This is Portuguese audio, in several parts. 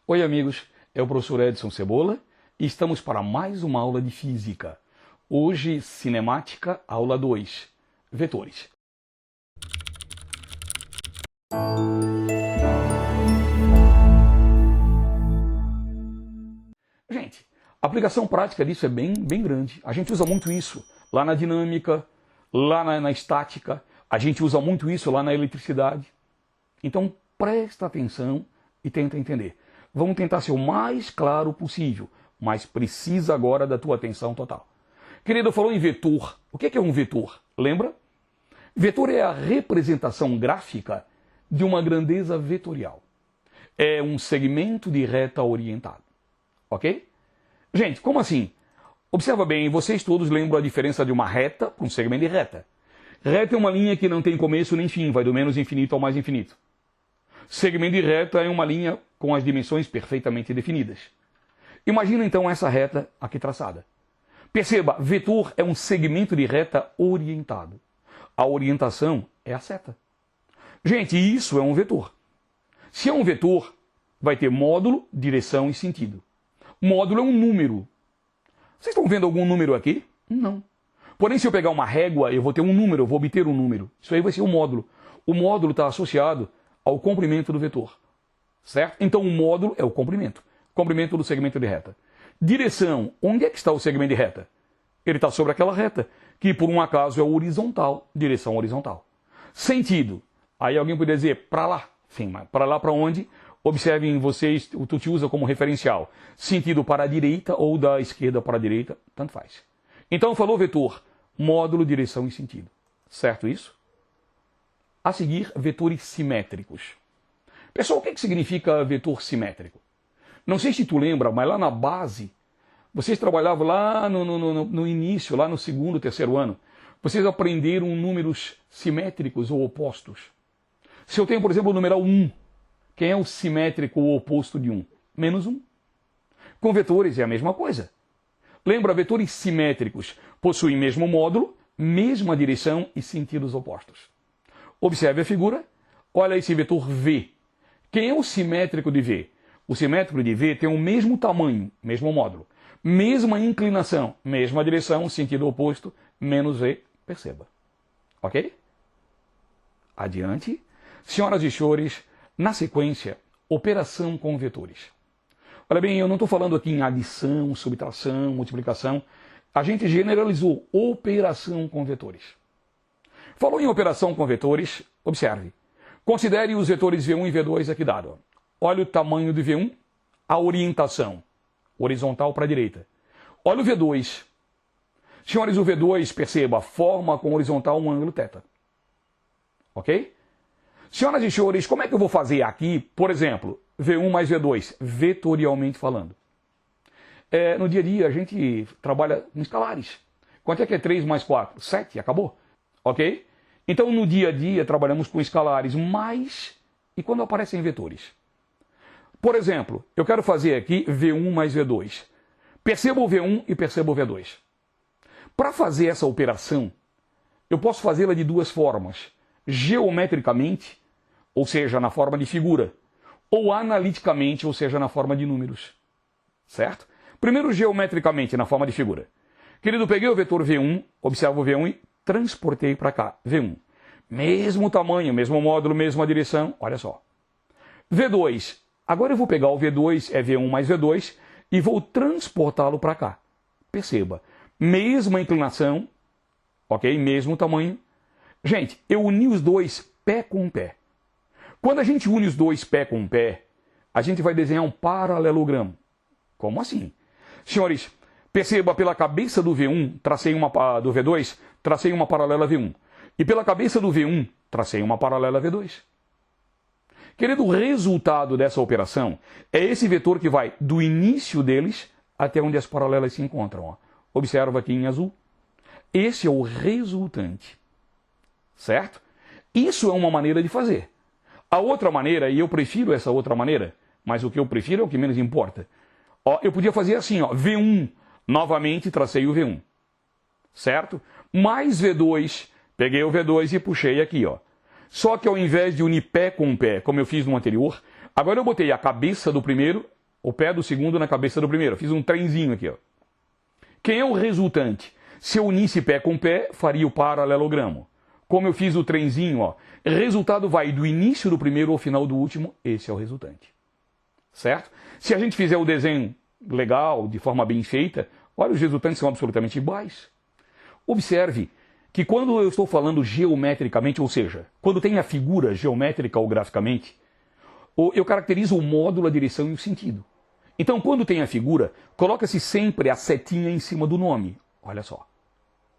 Oi amigos, é o professor Edson Cebola e estamos para mais uma aula de física. Hoje, cinemática, aula 2, vetores. Gente, a aplicação prática disso é bem grande. A gente usa muito isso lá na dinâmica, lá na estática, a gente usa muito isso lá na eletricidade. Então presta atenção e tenta entender. Vamos tentar ser o mais claro possível, mas precisa agora da tua atenção total. Querido, falou em vetor. O que é um vetor? Lembra? Vetor é a representação gráfica de uma grandeza vetorial. É um segmento de reta orientado. Ok? Gente, como assim? Observa bem, vocês todos lembram a diferença de uma reta para um segmento de reta. Reta é uma linha que não tem começo nem fim, vai do menos infinito ao mais infinito. Segmento de reta é uma linha com as dimensões perfeitamente definidas. Imagina então essa reta aqui traçada. Perceba, vetor é um segmento de reta orientado. A orientação é a seta. Gente, isso é um vetor. Se é um vetor, vai ter módulo, direção e sentido. Módulo é um número. Vocês estão vendo algum número aqui? Não. Porém, se eu pegar uma régua, eu vou ter um número, eu vou obter um número. Isso aí vai ser um módulo. O módulo está associado ao comprimento do vetor. Certo? Então o módulo é o comprimento. Comprimento do segmento de reta. Direção. Onde é que está o segmento de reta? Ele está sobre aquela reta, que por um acaso é horizontal. Direção horizontal. Sentido. Aí alguém poderia dizer, para lá. Sim, mas para lá para onde? Observem vocês, tu te usa como referencial. Sentido para a direita ou da esquerda para a direita, tanto faz. Então falou vetor, módulo, direção e sentido. Certo isso? A seguir, vetores simétricos. Pessoal, o que significa vetor simétrico? Não sei se tu lembra, mas lá na base, vocês trabalhavam lá no início, lá no segundo, terceiro ano, vocês aprenderam números simétricos ou opostos. Se eu tenho, por exemplo, o numeral 1, quem é o simétrico ou oposto de 1? Menos 1. Com vetores é a mesma coisa. Lembra, vetores simétricos possuem mesmo módulo, mesma direção e sentidos opostos. Observe a figura. Olha esse vetor V. Quem é o simétrico de V? O simétrico de V tem o mesmo tamanho, mesmo módulo, mesma inclinação, mesma direção, sentido oposto, menos V. Perceba. Ok? Adiante. Senhoras e senhores, na sequência, operação com vetores. Olha bem, eu não estou falando aqui em adição, subtração, multiplicação. A gente generalizou operação com vetores. Falou em operação com vetores, observe. Considere os vetores V1 e V2 aqui dado. Olha o tamanho do V1, a orientação, horizontal para a direita. Olha o V2. Senhores, o V2, perceba, forma com horizontal um ângulo θ. Ok? Senhoras e senhores, como é que eu vou fazer aqui, por exemplo, V1 mais V2, vetorialmente falando? No dia a dia a gente trabalha com escalares. Quanto é que é 3 mais 4? 7, acabou. Ok? Então no dia a dia trabalhamos com escalares, mas e quando aparecem vetores? Por exemplo, eu quero fazer aqui V1 mais V2. Perceba o V1 e perceba o V2. Para fazer essa operação, eu posso fazê-la de duas formas. Geometricamente, ou seja, na forma de figura, ou analiticamente, ou seja, na forma de números. Certo? Primeiro, geometricamente, na forma de figura. Querido, peguei o vetor V1, observa o V1 e transportei para cá, V1. Mesmo tamanho, mesmo módulo, mesma direção, olha só. V2, agora eu vou pegar o V2, é V1 mais V2, e vou transportá-lo para cá. Perceba, mesma inclinação, ok? Mesmo tamanho. Gente, eu uni os dois pé com pé. Quando a gente une os dois pé com pé, a gente vai desenhar um paralelogramo. Como assim? Senhores, perceba, pela cabeça do V1, do V2, tracei uma paralela V1. E pela cabeça do V1, tracei uma paralela V2. Querido, o resultado dessa operação é esse vetor que vai do início deles até onde as paralelas se encontram. Ó. Observa aqui em azul. Esse é o resultante. Certo? Isso é uma maneira de fazer. A outra maneira, e eu prefiro essa outra maneira, mas o que eu prefiro é o que menos importa. Ó, eu podia fazer assim, ó, V1, novamente tracei o V1. Certo? Mais V2, peguei o V2 e puxei aqui, ó. Só que ao invés de unir pé com pé, como eu fiz no anterior, Agora eu botei a cabeça do primeiro, o pé do segundo na cabeça do primeiro. Fiz um trenzinho aqui, ó. Quem é o resultante? Se eu unisse pé com pé, faria o paralelogramo. Como eu fiz o trenzinho, ó, resultado vai do início do primeiro ao final do último, esse é o resultante. Certo? Se a gente fizer o desenho legal, de forma bem feita, olha, os resultantes são absolutamente iguais. Observe que quando eu estou falando geometricamente, ou seja, quando tem a figura geométrica ou graficamente, eu caracterizo o módulo, a direção e o sentido. Então, quando tem a figura, coloca-se sempre a setinha em cima do nome. Olha só.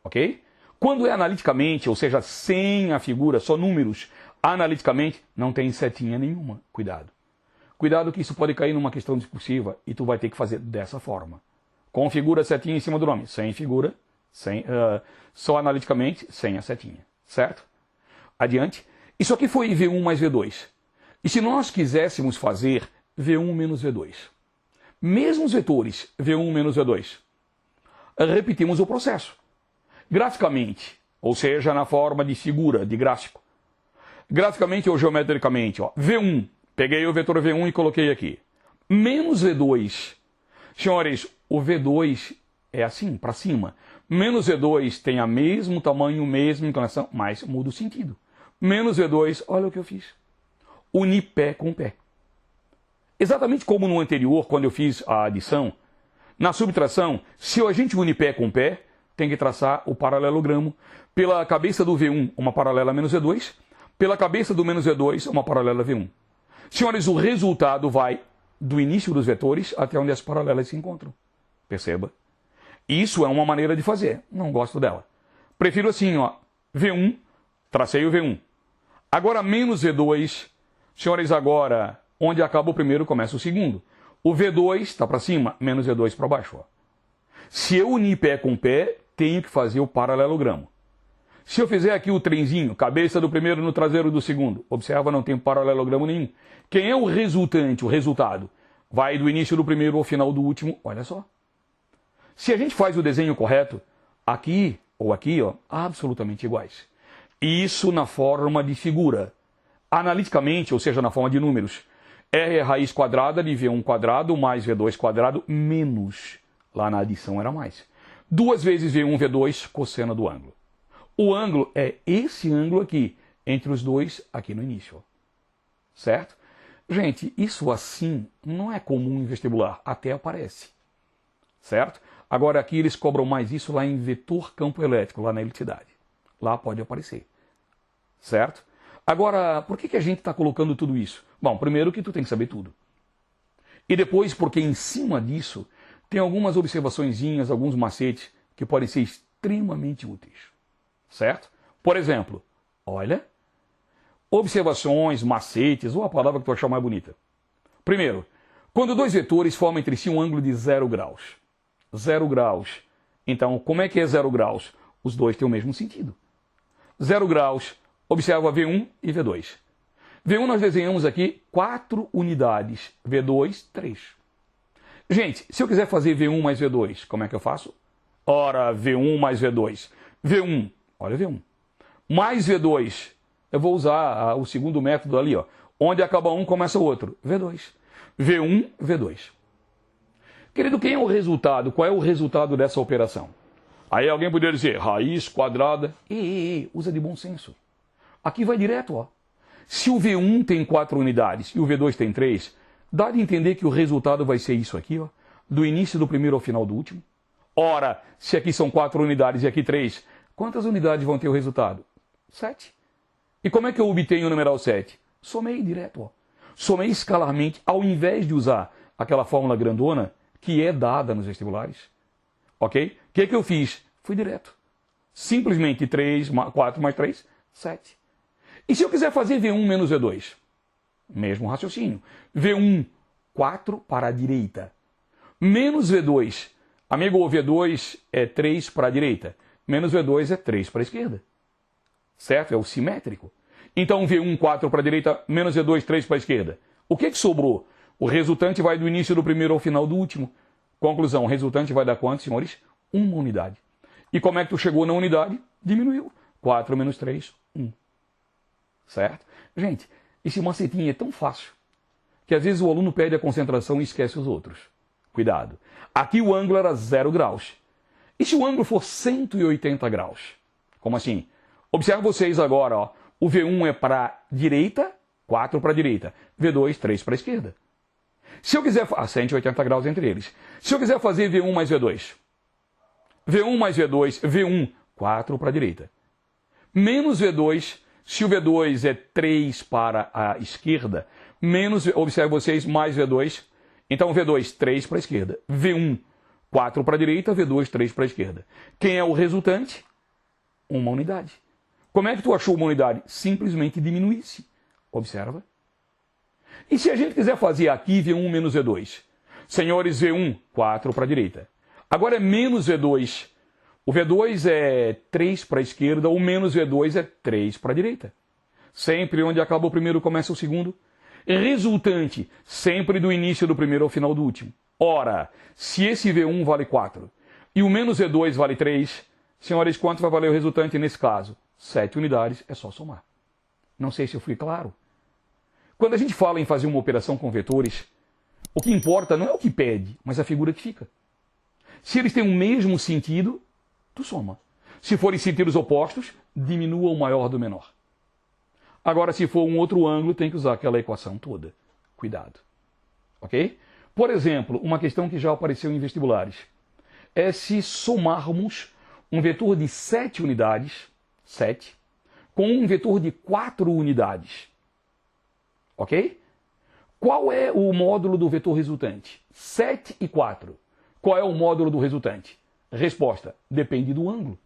Ok? Quando é analiticamente, ou seja, sem a figura, só números, analiticamente, não tem setinha nenhuma. Cuidado. Cuidado que isso pode cair numa questão discursiva e tu vai ter que fazer dessa forma. Com figura, setinha em cima do nome. Sem figura, só analiticamente, sem a setinha. Certo? Adiante. Isso aqui foi V1 mais V2. E se nós quiséssemos fazer V1 menos V2? Mesmos vetores, V1 menos V2. Repetimos o processo. Graficamente, ou seja, na forma de figura, de gráfico. Graficamente ou geometricamente, ó, V1, peguei o vetor V1 e coloquei aqui. Menos V2. Senhores, o V2 é assim, para cima. Menos V2 tem o mesmo tamanho, mesma inclinação, mas muda o sentido. Menos V2, olha o que eu fiz. Uni pé com pé. Exatamente como no anterior, quando eu fiz a adição, na subtração, se a gente unir pé com pé, tem que traçar o paralelogramo. Pela cabeça do V1, uma paralela menos V2. Pela cabeça do menos V2, uma paralela V1. Senhores, o resultado vai do início dos vetores até onde as paralelas se encontram. Perceba? Isso é uma maneira de fazer. Não gosto dela. Prefiro assim, ó. V1, tracei o V1. Agora menos V2. Senhores, agora, onde acaba o primeiro, começa o segundo. O V2 está para cima, menos V2 para baixo. Ó. Se eu unir pé com pé, tenho que fazer o paralelogramo. Se eu fizer aqui o trenzinho, cabeça do primeiro no traseiro do segundo, observa, não tem paralelogramo nenhum. Quem é o resultante, o resultado? Vai do início do primeiro ao final do último, olha só. Se a gente faz o desenho correto, aqui ou aqui, ó, absolutamente iguais. Isso na forma de figura. Analiticamente, ou seja, na forma de números. R é raiz quadrada de V1 quadrado mais V2 quadrado menos. Lá na adição era mais. 2 vezes V1, V2, cosseno do ângulo. O ângulo é esse ângulo aqui, entre os dois, aqui no início. Ó. Certo? Gente, isso assim não é comum em vestibular, até aparece. Certo? Agora aqui eles cobram mais isso lá em vetor campo elétrico, lá na eletricidade. Lá pode aparecer. Certo? Agora, por que a gente está colocando tudo isso? Bom, primeiro que tu tem que saber tudo. E depois porque em cima disso tem algumas observaçõezinhas, alguns macetes que podem ser extremamente úteis. Certo? Por exemplo, olha, observações, macetes, ou a palavra que tu achar mais bonita. Primeiro, quando dois vetores formam entre si um ângulo de 0 graus. 0 graus. Então, como é que é 0 graus? Os dois têm o mesmo sentido. 0 graus, observa V1 e V2. V1 nós desenhamos aqui 4 unidades, V2, 3. Gente, se eu quiser fazer V1 mais V2, como é que eu faço? Ora, V1 mais V2. V1, olha V1. Mais V2, eu vou usar o segundo método ali, ó. Onde acaba um, começa o outro. V2. V1, V2. Querido, quem é o resultado? Qual é o resultado dessa operação? Aí alguém poderia dizer, raiz quadrada. Usa de bom senso. Aqui vai direto, ó. Se o V1 tem 4 unidades e o V2 tem 3, dá de entender que o resultado vai ser isso aqui, ó. Do início do primeiro ao final do último. Ora, se aqui são 4 unidades e aqui 3, quantas unidades vão ter o resultado? 7. E como é que eu obtenho o numeral 7? Somei direto, ó. Somei escalarmente, ao invés de usar aquela fórmula grandona que é dada nos vestibulares. Ok? O que eu fiz? Fui direto. Simplesmente 4 mais 3, 7. E se eu quiser fazer V1 menos V2? Mesmo raciocínio. V1, 4 para a direita. Menos V2. Amigo, o V2 é 3 para a direita. Menos V2 é 3 para a esquerda. Certo? É o simétrico. Então V1, 4 para a direita, menos V2, 3 para a esquerda. O que sobrou? O resultante vai do início do primeiro ao final do último. Conclusão, o resultante vai dar quanto, senhores? 1 unidade. E como é que tu chegou na unidade? Diminuiu. 4 menos 3, 1. Certo? Gente, esse macetinho é tão fácil que às vezes o aluno perde a concentração e esquece os outros. Cuidado. Aqui o ângulo era 0 graus. E se o ângulo for 180 graus? Como assim? Observe vocês agora, ó. O V1 é para a direita, 4 para a direita. V2, 3 para a esquerda. Se eu quiser... 180 graus entre eles. Se eu quiser fazer V1 mais V2. V1 mais V2, V1, 4 para a direita. Menos V2, se o V2 é 3 para a esquerda, menos, observe vocês, mais V2. Então V2, 3 para a esquerda. V1, 4 para a direita, V2, 3 para a esquerda. Quem é o resultante? Uma unidade. Como é que tu achou uma unidade? Simplesmente diminuísse. Observa. E se a gente quiser fazer aqui V1 menos V2? Senhores, V1, 4 para a direita. Agora é menos V2. O V2 é 3 para a esquerda, o menos V2 é 3 para a direita. Sempre onde acaba o primeiro começa o segundo. Resultante, sempre do início do primeiro ao final do último. Ora, se esse V1 vale 4 e o menos V2 vale 3, senhores, quanto vai valer o resultante nesse caso? 7 unidades, é só somar. Não sei se eu fui claro. Quando a gente fala em fazer uma operação com vetores, o que importa não é o que pede, mas a figura que fica. Se eles têm o mesmo sentido, tu soma. Se forem sentidos opostos, diminua o maior do menor. Agora, se for um outro ângulo, tem que usar aquela equação toda. Cuidado. Ok? Por exemplo, uma questão que já apareceu em vestibulares é se somarmos um vetor de 7 unidades, 7, com um vetor de 4 unidades. Ok? Qual é o módulo do vetor resultante? 7 e 4. Qual é o módulo do resultante? Resposta: depende do ângulo.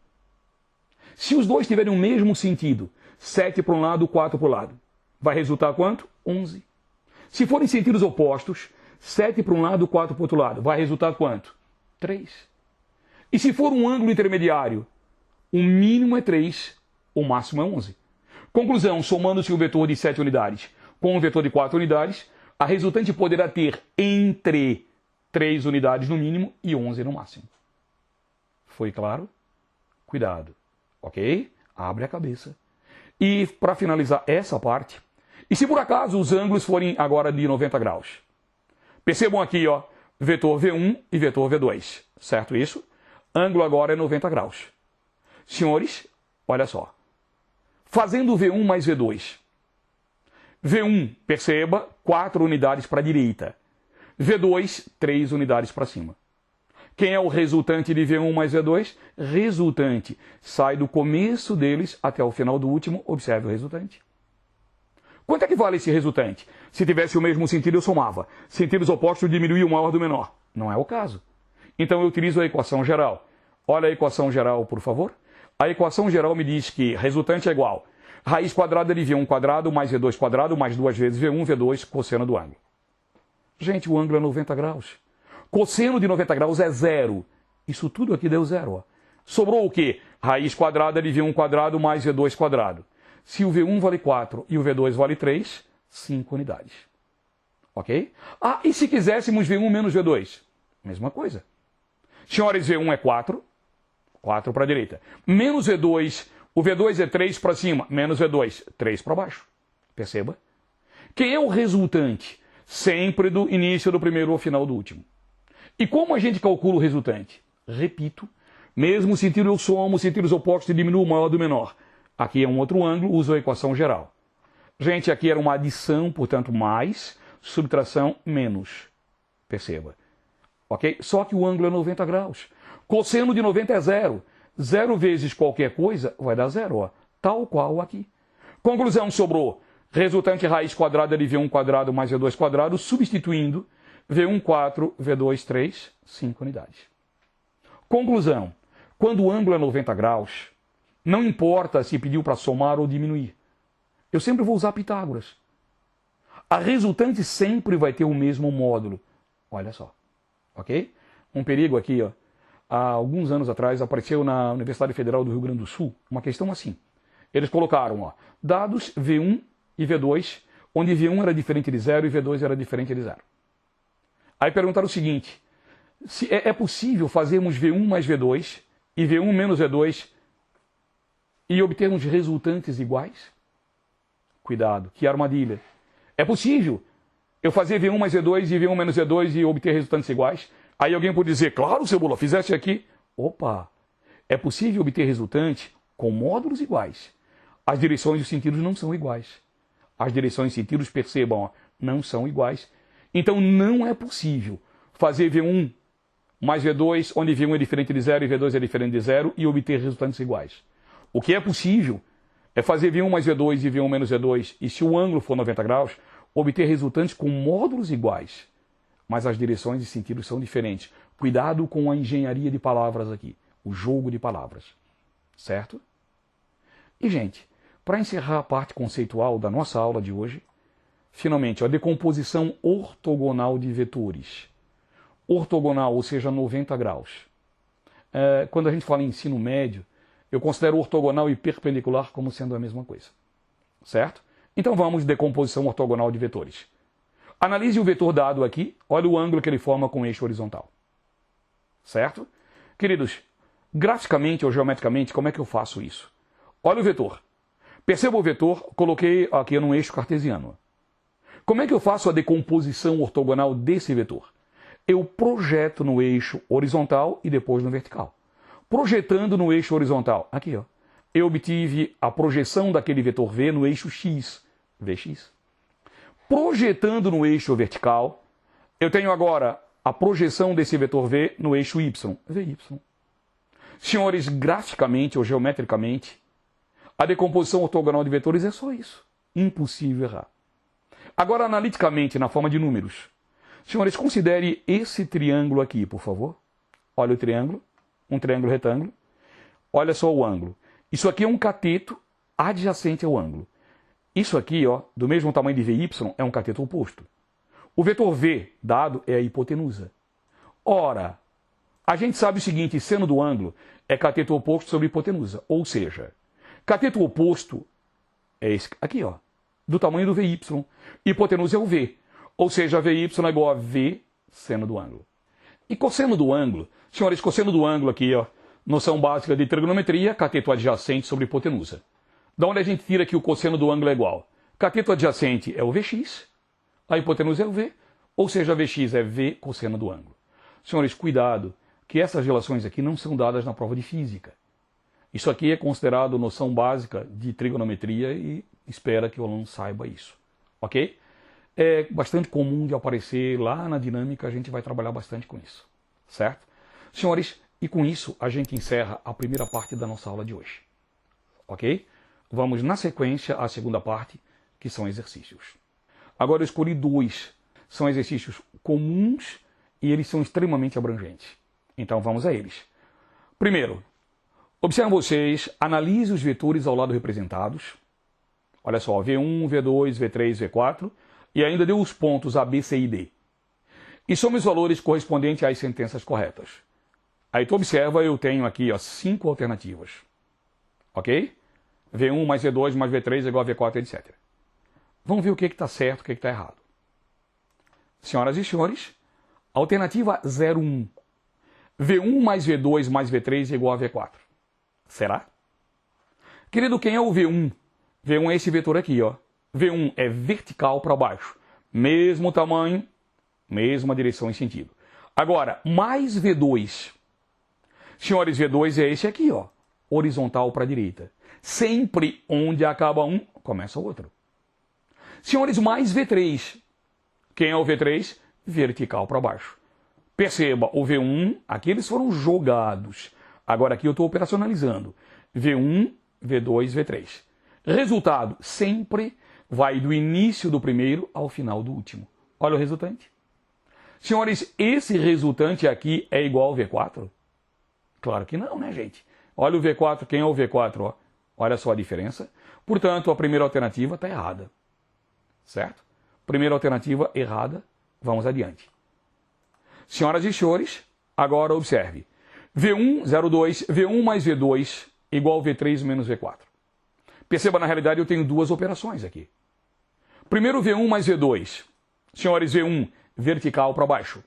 Se os dois tiverem o mesmo sentido, 7 para um lado, 4 para o lado, vai resultar quanto? 11. Se forem sentidos opostos, 7 para um lado, 4 para o outro lado, vai resultar quanto? 3. E se for um ângulo intermediário, o mínimo é 3, o máximo é 11. Conclusão: somando-se o vetor de 7 unidades com o vetor de 4 unidades, a resultante poderá ter entre 3 unidades no mínimo e 11 no máximo. Foi claro? Cuidado. Ok? Abre a cabeça. E para finalizar essa parte, e se por acaso os ângulos forem agora de 90 graus? Percebam aqui, ó, vetor V1 e vetor V2. Certo isso? Ângulo agora é 90 graus. Senhores, olha só. Fazendo V1 mais V2. V1, perceba, 4 unidades para a direita. V2, 3 unidades para cima. Quem é o resultante de V1 mais V2? Resultante. Sai do começo deles até o final do último. Observe o resultante. Quanto é que vale esse resultante? Se tivesse o mesmo sentido, eu somava. Sentidos opostos, diminuía o maior do menor. Não é o caso. Então eu utilizo a equação geral. Olha a equação geral, por favor. A equação geral me diz que resultante é igual raiz quadrada de V1 quadrado mais V2 quadrado mais 2 vezes V1, V2, cosseno do ângulo. Gente, o ângulo é 90 graus. Cosseno de 90 graus é 0. Isso tudo aqui deu 0. Ó. Sobrou o quê? Raiz quadrada de V1 quadrado mais V2 quadrado. Se o V1 vale 4 e o V2 vale 3, 5 unidades. Ok? Ah, e se quiséssemos V1 menos V2? Mesma coisa. Senhores, V1 é 4. 4 para a direita. Menos V2, o V2 é 3 para cima. Menos V2, 3 para baixo. Perceba? Quem é o resultante? Sempre do início do primeiro ao final do último. E como a gente calcula o resultante? Repito, mesmo sentido eu somo, sentidos opostos e diminuo o maior do menor. Aqui é um outro ângulo, uso a equação geral. Gente, aqui era uma adição, portanto, mais, subtração, menos. Perceba. Ok? Só que o ângulo é 90 graus. Cosseno de 90 é 0. 0 vezes qualquer coisa vai dar 0, ó. Tal qual aqui. Conclusão: sobrou resultante raiz quadrada de V1 quadrado mais V2 quadrado, substituindo V1 4, V2 3, 5 unidades. Conclusão: quando o ângulo é 90 graus, não importa se pediu para somar ou diminuir. Eu sempre vou usar Pitágoras. A resultante sempre vai ter o mesmo módulo. Olha só. Ok? Um perigo aqui, ó. Há alguns anos atrás apareceu na Universidade Federal do Rio Grande do Sul uma questão assim. Eles colocaram, ó, dados V1 e V2, onde V1 era diferente de 0 e V2 era diferente de 0. Aí perguntaram o seguinte: se é possível fazermos V1 mais V2 e V1 menos V2 e obtermos resultantes iguais? Cuidado, que armadilha. É possível. eu fazer V1 mais V2 e V1 menos V2 e obter resultantes iguais? Aí alguém pode dizer, claro, Cebola, fizeste aqui. Opa, é possível obter resultante com módulos iguais. As direções e os sentidos não são iguais. As direções e sentidos, percebam, ó, não são iguais. Então não é possível fazer V1 mais V2, onde V1 é diferente de zero e V2 é diferente de zero, e obter resultantes iguais. O que é possível é fazer V1 mais V2 e V1 menos V2, e se o ângulo for 90 graus, obter resultantes com módulos iguais. Mas as direções e sentidos são diferentes. Cuidado com a engenharia de palavras aqui, o jogo de palavras. Certo? E, gente, para encerrar a parte conceitual da nossa aula de hoje, finalmente, a decomposição ortogonal de vetores. Ortogonal, ou seja, 90 graus. Quando a gente fala em ensino médio, eu considero ortogonal e perpendicular como sendo a mesma coisa. Certo? Então vamos, decomposição ortogonal de vetores. Analise o vetor dado aqui, olha o ângulo que ele forma com o eixo horizontal. Certo? Queridos, graficamente ou geometricamente, como é que eu faço isso? Olha o vetor. Perceba o vetor, coloquei aqui num eixo cartesiano. Como é que eu faço a decomposição ortogonal desse vetor? Eu projeto no eixo horizontal e depois no vertical. Projetando no eixo horizontal, aqui ó, eu obtive a projeção daquele vetor V no eixo X, Vx. Projetando no eixo vertical, eu tenho agora a projeção desse vetor V no eixo Y, Vy. Senhores, graficamente ou geometricamente, a decomposição ortogonal de vetores é só isso. Impossível errar. Agora, analiticamente, na forma de números. Senhores, considere esse triângulo aqui, por favor. Olha o triângulo, um triângulo retângulo. Olha só o ângulo. Isso aqui é um cateto adjacente ao ângulo. Isso aqui, ó, do mesmo tamanho de Vy, é um cateto oposto. O vetor V dado é a hipotenusa. Ora, a gente sabe o seguinte, seno do ângulo é cateto oposto sobre hipotenusa. Ou seja, cateto oposto é esse aqui, ó, do tamanho do Vy. Hipotenusa é o V. Ou seja, Vy é igual a V seno do ângulo. E cosseno do ângulo, senhores, cosseno do ângulo aqui, ó, noção básica de trigonometria, cateto adjacente sobre hipotenusa. Da onde a gente tira que o cosseno do ângulo é igual? Cateto adjacente é o Vx, a hipotenusa é o V, ou seja, Vx é V cosseno do ângulo. Senhores, cuidado, que essas relações aqui não são dadas na prova de física. Isso aqui é considerado noção básica de trigonometria e espera que o aluno saiba isso. Ok? É bastante comum de aparecer lá na dinâmica, a gente vai trabalhar bastante com isso. Certo? Senhores, e com isso a gente encerra a primeira parte da nossa aula de hoje. Ok? Vamos na sequência à segunda parte, que são exercícios. Agora eu escolhi dois. São exercícios comuns e eles são extremamente abrangentes. Então vamos a eles. Primeiro, observem vocês, analise os vetores ao lado representados. Olha só, V1, V2, V3, V4. E ainda deu os pontos A, B, C e D. E some os valores correspondentes às sentenças corretas. Aí tu observa, eu tenho aqui ó, 5 alternativas. Ok? V1 mais V2 mais V3 é igual a V4, etc. Vamos ver o que está certo e o que está errado. Senhoras e senhores, alternativa 01. V1 mais V2 mais V3 é igual a V4. Será? Querido, quem é o V1? V1 é esse vetor aqui, ó. V1 é vertical para baixo. Mesmo tamanho, mesma direção e sentido. Agora, mais V2. Senhores, V2 é esse aqui, ó. Horizontal para a direita. Sempre onde acaba um, começa o outro. Senhores, mais V3. Quem é o V3? Vertical para baixo. Perceba, o V1, aqui eles foram jogados. Agora aqui eu estou operacionalizando. V1, V2, V3. Resultado, sempre vai do início do primeiro ao final do último. Olha o resultante. Senhores, esse resultante aqui é igual ao V4? Claro que não, né, gente? Olha o V4, quem é o V4? Ó. Olha só a diferença. Portanto, a primeira alternativa está errada. Certo? Primeira alternativa errada. Vamos adiante. Senhoras e senhores, agora observe. V1, 02, V1 mais V2 igual a V3 menos V4. Perceba, na realidade, eu tenho duas operações aqui. Primeiro, V1 mais V2. Senhores, V1, vertical para baixo.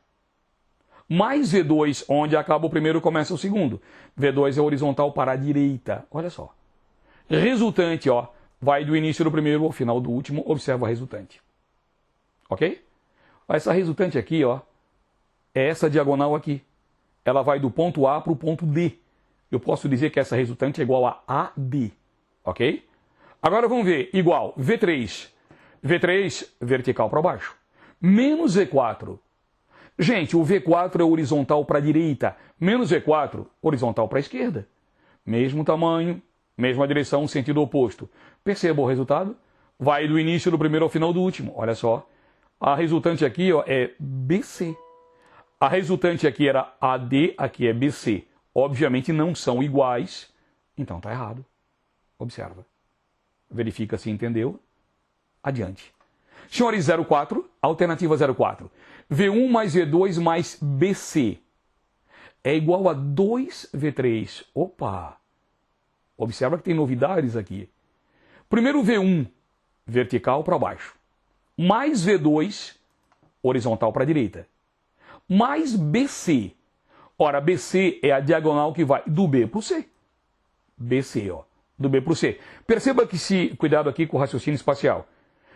Mais V2, onde acaba o primeiro, começa o segundo. V2 é horizontal para a direita. Olha só. Resultante, ó, vai do início do primeiro ao final do último. Observa a resultante. Ok? Essa resultante aqui, ó, é essa diagonal aqui. Ela vai do ponto A para o ponto D. Eu posso dizer que essa resultante é igual a AD, ok? Agora vamos ver, igual V3. V3 vertical para baixo. Menos V4. Gente, o V4 é horizontal para a direita. Menos V4, horizontal para a esquerda. Mesmo tamanho, mesma direção, sentido oposto. Perceba o resultado? Vai do início do primeiro ao final do último. Olha só. A resultante aqui, ó, é BC. A resultante aqui era AD, aqui é BC. Obviamente não são iguais, então está errado. Observa. Verifica se entendeu. Adiante. Senhores, 04, alternativa 04. V1 mais V2 mais BC é igual a 2V3. Opa! Observa que tem novidades aqui. Primeiro V1, vertical para baixo. Mais V2, horizontal para a direita. Mais BC. Ora, BC é a diagonal que vai do B para o C. BC, ó. Do B para o C. Perceba que se... Cuidado aqui com o raciocínio espacial.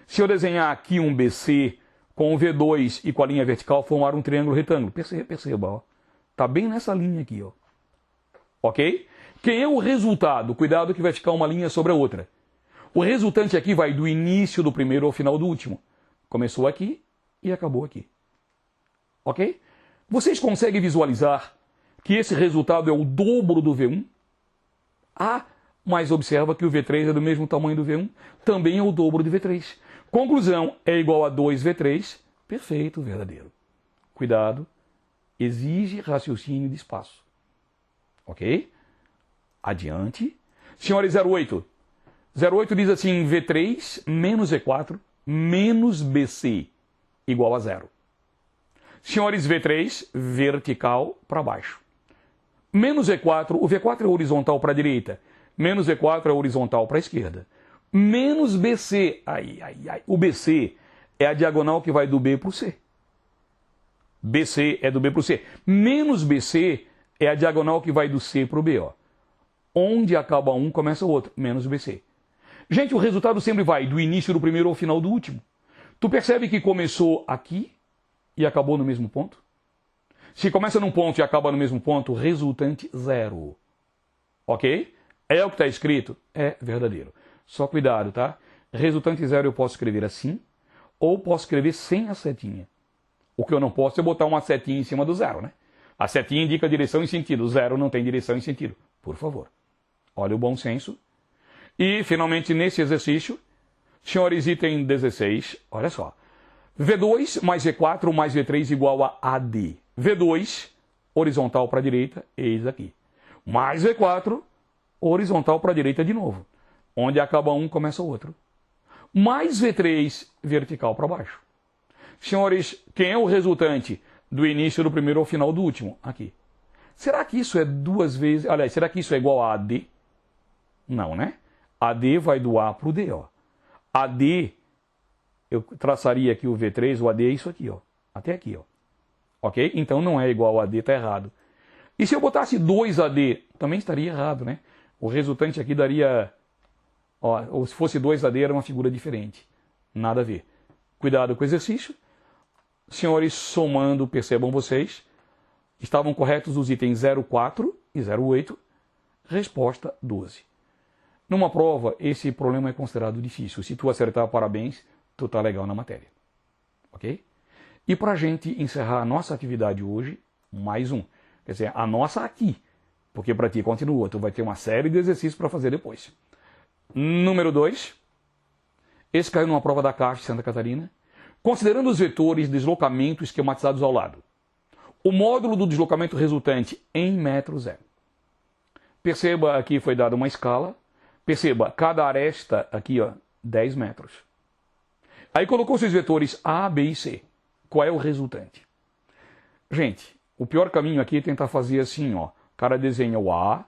Se eu desenhar aqui um BC com o V2 e com a linha vertical, formar um triângulo retângulo. Perceba, ó. Tá bem nessa linha aqui, ó. Ok? Quem é o resultado? Cuidado que vai ficar uma linha sobre a outra. O resultante aqui vai do início do primeiro ao final do último. Começou aqui e acabou aqui. Ok? Vocês conseguem visualizar que esse resultado é o dobro do V1? Ah, mas observa que o V3 é do mesmo tamanho do V1. Também é o dobro do V3. Conclusão, é igual a 2V3. Perfeito, verdadeiro. Cuidado. Exige raciocínio de espaço. Ok? Adiante. Senhores, 08. 08 diz assim, V3 menos V4 menos BC igual a 0. Senhores, V3, vertical para baixo. Menos V4, o V4 é horizontal para a direita. Menos V4 é horizontal para a esquerda. Menos BC, o BC é a diagonal que vai do B para o C. BC é do B para o C. Menos BC é a diagonal que vai do C para o B, ó. Onde acaba um, começa o outro. Menos BC. Gente, o resultado sempre vai do início do primeiro ao final do último. Tu percebe que começou aqui e acabou no mesmo ponto? Se começa num ponto e acaba no mesmo ponto, resultante 0. Ok? É o que está escrito? É verdadeiro. Só cuidado, tá? Resultante 0 eu posso escrever assim, ou posso escrever sem a setinha. O que eu não posso é botar uma setinha em cima do 0, né? A setinha indica direção e sentido. O 0 não tem direção e sentido. Por favor. Olha o bom senso. E, finalmente, nesse exercício, senhores, item 16, olha só. V2 mais V4 mais V3 igual a AD. V2, horizontal para a direita, eis aqui. Mais V4, horizontal para a direita de novo. Onde acaba um, começa o outro. Mais V3, vertical para baixo. Senhores, quem é o resultante do início do primeiro ao final do último? Aqui. Será que isso é duas vezes... Aliás, será que isso é igual a AD? Não, né? AD vai do A para o D, ó. AD, eu traçaria aqui o V3, o AD é isso aqui, ó. Até aqui, ó. Ok? Então não é igual a AD, tá errado. E se eu botasse 2AD, também estaria errado, né? O resultante aqui daria... Ó, ou se fosse 2AD, era uma figura diferente. Nada a ver. Cuidado com o exercício. Senhores, somando, percebam vocês, estavam corretos os itens 04 e 08. Resposta 12. Numa prova, esse problema é considerado difícil. Se tu acertar, parabéns, tu tá legal na matéria. Ok? E para a gente encerrar a nossa atividade hoje, mais um. Quer dizer, a nossa aqui. Porque para ti continua. Tu vai ter uma série de exercícios para fazer depois. Número 2. Esse caiu numa prova da Caixa de Santa Catarina. Considerando os vetores de deslocamento esquematizados ao lado. O módulo do deslocamento resultante em metros é. Perceba, aqui foi dada uma escala. Perceba, cada aresta aqui, ó, 10 metros. Aí colocou os vetores A, B e C. Qual é o resultante? Gente, o pior caminho aqui é tentar fazer assim, ó. O cara desenha o A,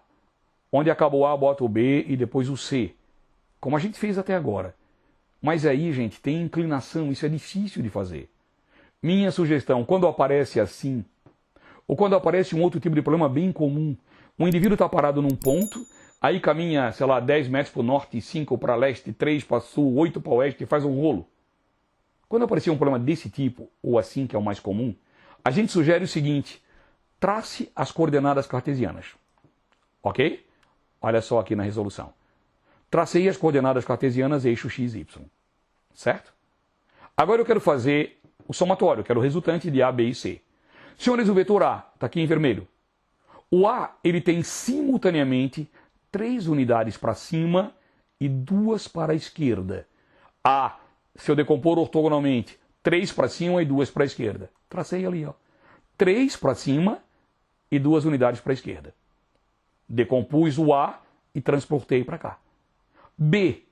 onde acaba o A, bota o B e depois o C. Como a gente fez até agora. Mas aí, gente, tem inclinação, isso é difícil de fazer. Minha sugestão, quando aparece assim, ou quando aparece um outro tipo de problema bem comum, um indivíduo está parado num ponto, aí caminha, sei lá, 10 metros para o norte, 5 para leste, 3 para sul, 8 para oeste e faz um rolo. Quando aparecer um problema desse tipo, ou assim, que é o mais comum, a gente sugere o seguinte: trace as coordenadas cartesianas. Ok? Olha só aqui na resolução. Tracei as coordenadas cartesianas eixo x, y. Certo? Agora eu quero fazer o somatório, quero o resultante de A, B e C. Senhores, o vetor A está aqui em vermelho. O A ele tem simultaneamente 3 unidades para cima e 2 para a esquerda. A, se eu decompor ortogonalmente, 3 para cima e 2 para a esquerda. Tracei ali, ó. 3 para cima e 2 unidades para a esquerda. Decompus o A e transportei para cá. B.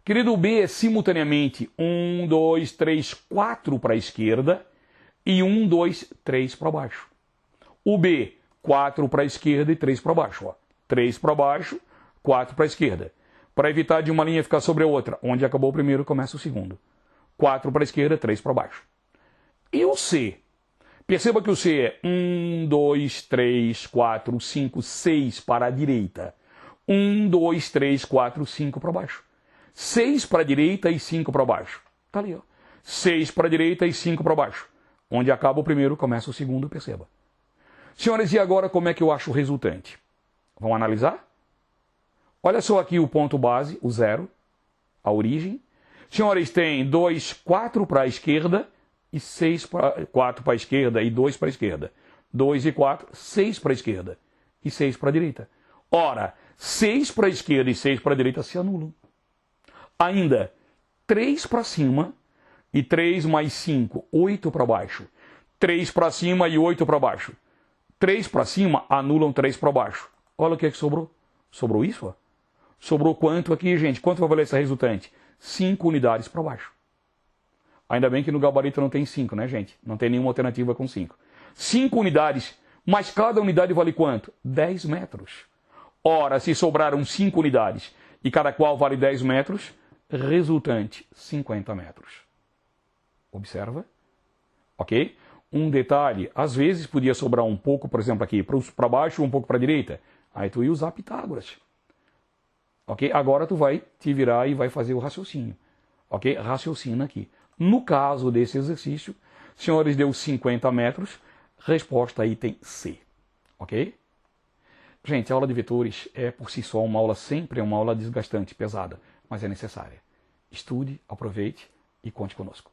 Querido, o B é simultaneamente 1, 2, 3, 4 para a esquerda e 1, 2, 3 para baixo. O B, 4 para a esquerda e 3 para baixo. Ó. 3 para baixo, 4 para a esquerda. Para evitar de uma linha ficar sobre a outra, onde acabou o primeiro, começa o segundo. 4 para a esquerda, 3 para baixo. E o C? Perceba que o C é 1, 2, 3, 4, 5, 6 para a direita. 1, 2, 3, 4, 5 para baixo. 6 para a direita e 5 para baixo. Está ali, ó. 6 para a direita e 5 para baixo. Onde acaba o primeiro, começa o segundo, perceba. Senhores, e agora como é que eu acho o resultante? Vamos analisar? Olha só aqui o ponto base, o zero, a origem. Senhores, tem 2, 4 para a esquerda e 6 para 4 para a esquerda e 2 para a esquerda. 2 e 4, 6 para a esquerda e 6 para a direita. Ora, 6 para a esquerda e 6 para a direita se anulam. Ainda 3 para cima e 3 mais 5, 8 para baixo. 3 para cima e 8 para baixo. 3 para cima anulam 3 para baixo. Olha o que é que sobrou. Sobrou isso, ó. Sobrou quanto aqui, gente? Quanto vai valer essa resultante? 5 unidades para baixo. Ainda bem que no gabarito não tem 5, né, gente? Não tem nenhuma alternativa com 5. 5 unidades, mas cada unidade vale quanto? 10 metros. Ora, se sobraram 5 unidades e cada qual vale 10 metros, resultante 50 metros. Observa? Ok? Um detalhe, às vezes podia sobrar um pouco, por exemplo, aqui para baixo, um pouco para a direita. Aí tu ia usar Pitágoras. Ok? Agora tu vai te virar e vai fazer o raciocínio. Ok? Raciocina aqui. No caso desse exercício, senhores, deu 50 metros, resposta item C. Ok? Gente, a aula de vetores é por si só uma aula, sempre é uma aula desgastante, pesada, mas é necessária. Estude, aproveite e conte conosco.